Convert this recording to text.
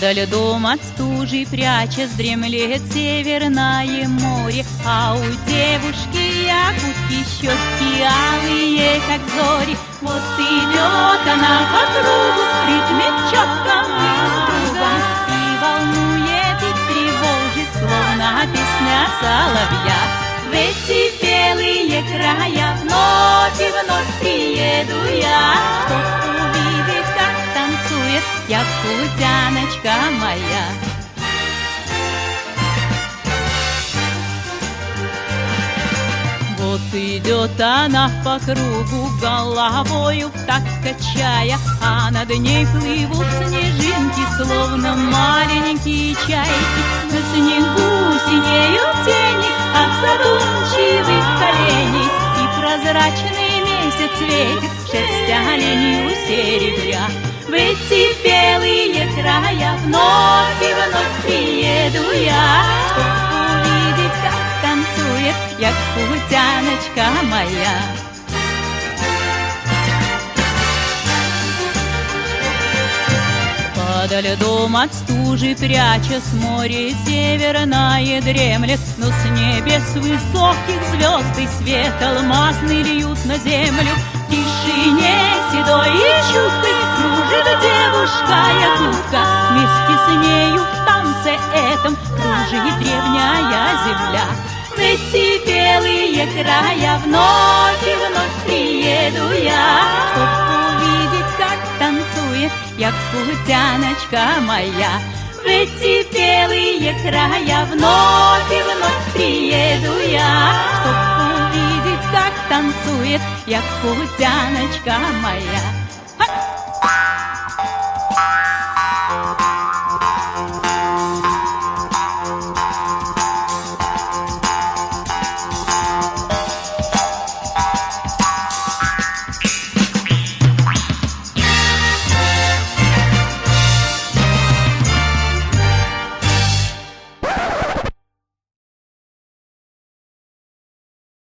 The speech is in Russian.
Подо льдом от стужи прячась дремлет Северное море, а у девушки якутки щеки алые, как зори. Вот идет она по кругу, в ритме четком и кругом, и волнует, и тревожит, словно песня соловья. В эти белые края вновь и вновь приеду я, чтоб увидеть, как танцует якутяночка моя. Вот идет она по кругу, головою так качая, а над ней плывут снежинки, словно маленькие чайки. На снегу синеют тени от задумчивых коленей, и прозрачный месяц светит шерсть оленью серебря. В эти белые края вновь и вновь приеду я, чтоб увидеть, как танцует якутяночка моя. Подо льдом от стужи прячась, море северное дремлет, но с небес высоких звезд и свет алмазный льют на землю. В тишине седой и чуткой кружит девушка якутка, вместе с нею в танце этом кружит древняя земля. В эти белые края вновь и вновь приеду я, чтоб увидеть, как танцует якутяночка моя. В эти белые края вновь и вновь приеду я, чтоб увидеть, как танцует якутяночка моя.